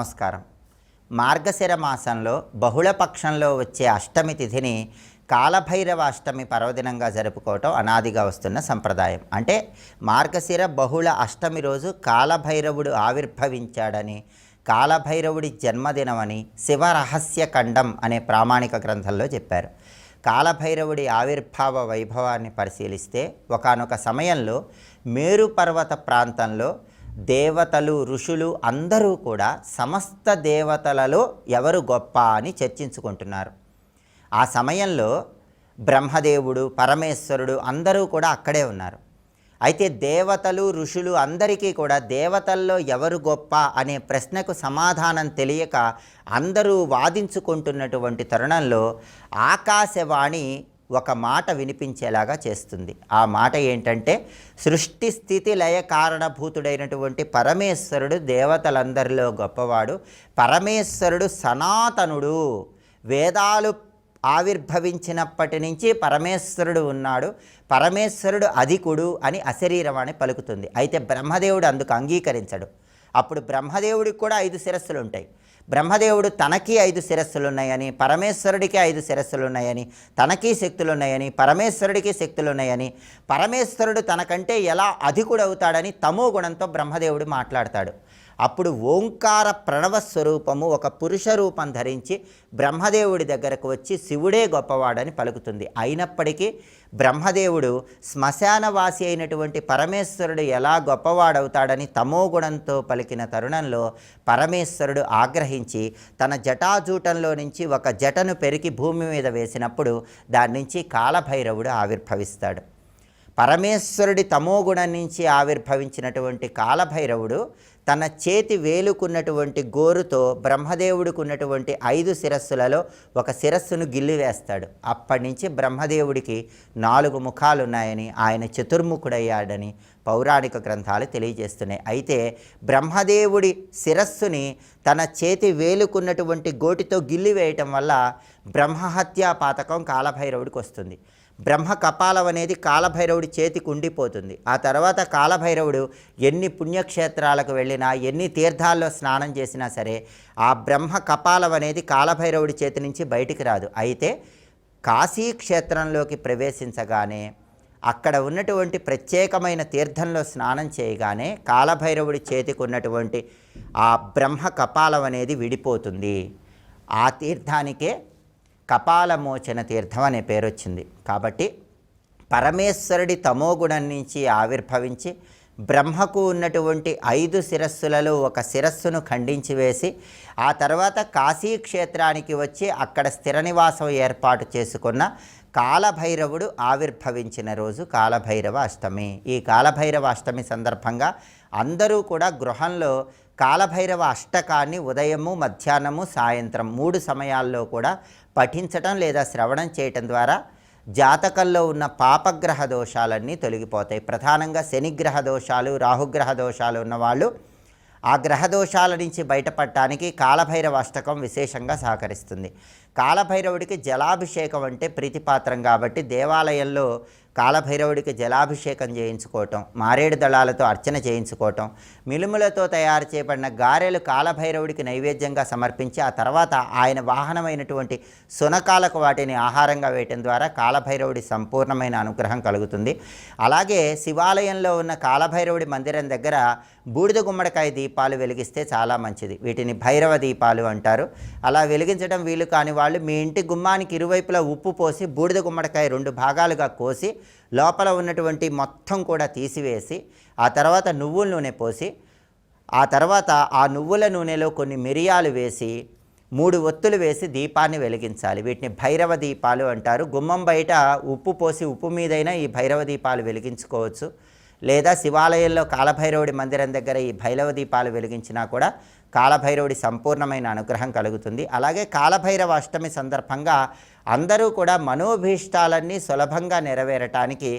నమస్కారం. మార్గశిర మాసంలో బహుళపక్షంలో వచ్చే అష్టమి తిథిని కాలభైరవ అష్టమి పర్వదినంగా జరుపుకోవటం అనాదిగా వస్తున్న సంప్రదాయం. అంటే మార్గశిర బహుళ అష్టమి రోజు కాలభైరవుడు ఆవిర్భవించాడని, కాలభైరవుడి జన్మదినమని శివరహస్య ఖండం అనే ప్రామాణిక గ్రంథంలో చెప్పారు. కాలభైరవుడి ఆవిర్భావ వైభవాన్ని పరిశీలిస్తే ఒకానొక సమయంలో మేరు పర్వత ప్రాంతంలో దేవతలు, ఋషులు అందరూ కూడా సమస్త దేవతలలో ఎవరు గొప్ప అని చర్చించుకుంటున్నారు. ఆ సమయంలో బ్రహ్మదేవుడు, పరమేశ్వరుడు అందరూ కూడా అక్కడే ఉన్నారు. అయితే దేవతలు, ఋషులు అందరికీ కూడా దేవతల్లో ఎవరు గొప్ప అనే ప్రశ్నకు సమాధానం తెలియక అందరూ వాదించుకుంటున్నటువంటి తరుణంలో ఆకాశవాణి ఒక మాట వినిపించేలాగా చేస్తుంది. ఆ మాట ఏంటంటే, సృష్టి స్థితి లయ కారణభూతుడైనటువంటి పరమేశ్వరుడు దేవతలందరిలో గొప్పవాడు. పరమేశ్వరుడు సనాతనుడు. వేదాలు ఆవిర్భవించినప్పటి నుంచి పరమేశ్వరుడు ఉన్నాడు. పరమేశ్వరుడు అధికుడు అని అశరీరవాణి పలుకుతుంది. అయితే బ్రహ్మదేవుడు అందుకు అంగీకరించడు. అప్పుడు బ్రహ్మదేవుడికి కూడా 5 శిరస్సులు ఉంటాయి. బ్రహ్మదేవుడు తనకి 5 శిరస్సులు ఉన్నాయని, పరమేశ్వరుడికి 5 శిరస్సులు ఉన్నాయని, తనకి శక్తులు ఉన్నాయని, పరమేశ్వరుడికి శక్తులు ఉన్నాయని, పరమేశ్వరుడు తనకంటే ఎలా అధికుడవుతాడని తమో గుణంతో బ్రహ్మదేవుడు మాట్లాడతాడు. అప్పుడు ఓంకార ప్రణవ స్వరూపము ఒక పురుష రూపం ధరించి బ్రహ్మదేవుడి దగ్గరకు వచ్చి శివుడే గొప్పవాడని పలుకుతుంది. అయినప్పటికీ బ్రహ్మదేవుడు శ్మశానవాసి అయినటువంటి పరమేశ్వరుడు ఎలా గొప్పవాడవుతాడని తమోగుణంతో పలికిన తరుణంలో పరమేశ్వరుడు ఆగ్రహించి తన జటాజూటంలో నుంచి ఒక జటను పెరికి భూమి మీద వేసినప్పుడు దాని నుంచి కాలభైరవుడు ఆవిర్భవిస్తాడు. పరమేశ్వరుడి తమోగుణం నుంచి ఆవిర్భవించినటువంటి కాలభైరవుడు తన చేతి వేలుకున్నటువంటి గోరుతో బ్రహ్మదేవుడికి ఉన్నటువంటి 5 శిరస్సులలో ఒక శిరస్సును గిల్లివేస్తాడు. అప్పటి నుంచి బ్రహ్మదేవుడికి 4 ముఖాలు ఉన్నాయని, ఆయన చతుర్ముఖుడయ్యాడని పౌరాణిక గ్రంథాలు తెలియజేస్తున్నాయి. అయితే బ్రహ్మదేవుడి శిరస్సుని తన చేతి వేలుకున్నటువంటి గోటితో గిల్లివేయటం వల్ల బ్రహ్మహత్యా పాతకం కాలభైరవుడికి వస్తుంది. బ్రహ్మ కపాలం అనేది కాలభైరవుడి చేతికి ఉండిపోతుంది. ఆ తర్వాత కాలభైరవుడు ఎన్ని పుణ్యక్షేత్రాలకు వెళ్ళినా, ఎన్ని తీర్థాల్లో స్నానం చేసినా సరే ఆ బ్రహ్మ కపాలం అనేది కాలభైరవుడి చేతి నుంచి బయటికి రాదు. అయితే కాశీ క్షేత్రంలోకి ప్రవేశించగానే అక్కడ ఉన్నటువంటి ప్రత్యేకమైన తీర్థంలో స్నానం చేయగానే కాలభైరవుడి చేతికి ఉన్నటువంటి ఆ బ్రహ్మ కపాలం అనేది విడిపోతుంది. ఆ తీర్థానికే కపాలమోచన తీర్థం అనే పేరు వచ్చింది. కాబట్టి పరమేశ్వరుడి తమోగుణం నుంచి ఆవిర్భవించి బ్రహ్మకు ఉన్నటువంటి 5 శిరస్సులలో ఒక శిరస్సును ఖండించి వేసి ఆ తర్వాత కాశీక్షేత్రానికి వచ్చి అక్కడ స్థిర నివాసం ఏర్పాటు చేసుకున్న కాలభైరవుడు ఆవిర్భవించిన రోజు కాలభైరవ అష్టమి. ఈ కాలభైరవ అష్టమి సందర్భంగా అందరూ కూడా గృహంలో కాలభైరవ అష్టకాన్ని ఉదయము, మధ్యాహ్నము, సాయంత్రం 3 సమయాల్లో కూడా పఠించటం లేదా శ్రవణం చేయటం ద్వారా జాతకంలో ఉన్న పాపగ్రహ దోషాలన్నీ తొలగిపోతాయి. ప్రధానంగా శనిగ్రహ దోషాలు, రాహుగ్రహ దోషాలు ఉన్నవాళ్ళు ఆ గ్రహ దోషాల నుంచి బయటపడటానికి కాలభైరవ అష్టకం విశేషంగా సహకరిస్తుంది. కాలభైరవుడికి జలాభిషేకం అంటే ప్రీతిపాత్రం కాబట్టి దేవాలయంలో కాలభైరవుడికి జలాభిషేకం చేయించుకోవటం, మారేడు దళాలతో అర్చన చేయించుకోవటం, మినుములతో తయారు చేయబడిన గారెలు కాలభైరవుడికి నైవేద్యంగా సమర్పించి ఆ తర్వాత ఆయన వాహనమైనటువంటి శునకాలకు వాటిని ఆహారంగా వేయటం ద్వారా కాలభైరవుడి సంపూర్ణమైన అనుగ్రహం కలుగుతుంది. అలాగే శివాలయంలో ఉన్న కాలభైరవుడి మందిరం దగ్గర బూడిద గుమ్మడికాయ దీపాలు వెలిగిస్తే చాలా మంచిది. వీటిని భైరవ దీపాలు అంటారు. అలా వెలిగించడం వీలు కాని వాళ్ళు మీ ఇంటి గుమ్మానికి ఇరువైపులా ఉప్పు పోసి బూడిద గుమ్మడికాయ 2 భాగాలుగా కోసి లోపల ఉన్నటువంటి మొత్తం కూడా తీసివేసి ఆ తర్వాత నువ్వుల నూనె పోసి ఆ తర్వాత ఆ నువ్వుల నూనెలో కొన్ని మిరియాలు వేసి 3 ఒత్తులు వేసి దీపాన్ని వెలిగించాలి. వీటిని భైరవ దీపాలు అంటారు. గుమ్మం బయట ఉప్పు పోసి ఉప్పు మీదైనా ఈ భైరవ దీపాలు వెలిగించుకోవచ్చు. లేదా శివాలయంలో కాలభైరవుడి మందిరం దగ్గర ఈ భైరవ దీపాలు వెలిగించినా కూడా కాలభైరవుడి సంపూర్ణమైన అనుగ్రహం కలుగుతుంది. అలాగే కాలభైరవ అష్టమి సందర్భంగా అందరూ కూడా మనోభీష్టాలన్నీ సులభంగా నెరవేరటానికి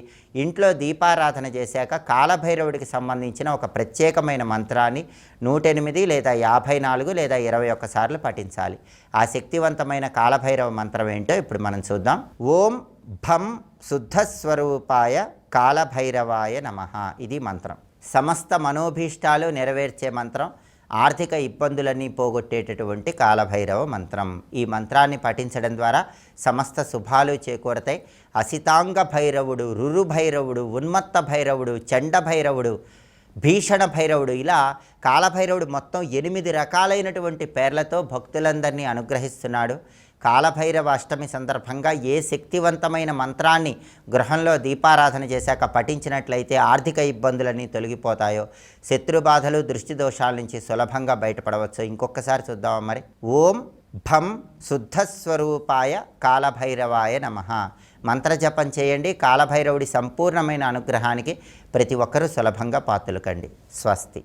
ఇంట్లో దీపారాధన చేశాక కాలభైరవుడికి సంబంధించిన ఒక ప్రత్యేకమైన మంత్రాన్ని 108 లేదా 54 లేదా 21 సార్లు పఠించాలి. ఆ శక్తివంతమైన కాలభైరవ మంత్రం ఏంటో ఇప్పుడు మనం చూద్దాం. ఓం భం శుద్ధస్వరూపాయ కాలభైరవాయ నమః. ఇది మంత్రం. సమస్త మనోభీష్టాలు నెరవేర్చే మంత్రం. ఆర్థిక ఇబ్బందులన్నీ పోగొట్టేటటువంటి కాలభైరవ మంత్రం. ఈ మంత్రాన్ని పఠించడం ద్వారా సమస్త శుభాలు చేకూరతాయి. అసితాంగ భైరవుడు, రురు భైరవుడు, ఉన్మత్త భైరవుడు, చండ భైరవుడు, భీషణ భైరవుడు, ఇలా కాలభైరవుడు మొత్తం 8 రకాలైనటువంటి పేర్లతో భక్తులందరినీ అనుగ్రహిస్తున్నాడు. కాలభైరవ అష్టమి సందర్భంగా ఏ శక్తివంతమైన మంత్రాన్ని గృహంలో దీపారాధన చేశాక పఠించినట్లయితే ఆర్థిక ఇబ్బందులన్నీ తొలగిపోతాయో, శత్రుబాధలు దృష్టి దోషాల నుంచి సులభంగా బయటపడవచ్చు. ఇంకొకసారి చూద్దామా మరి. ఓం భం శుద్ధస్వరూపాయ కాలభైరవాయ నమః. మంత్రజపం చేయండి. కాలభైరవుడి సంపూర్ణమైన అనుగ్రహానికి ప్రతి ఒక్కరూ సులభంగా పాత్రలు కండి. స్వస్తి.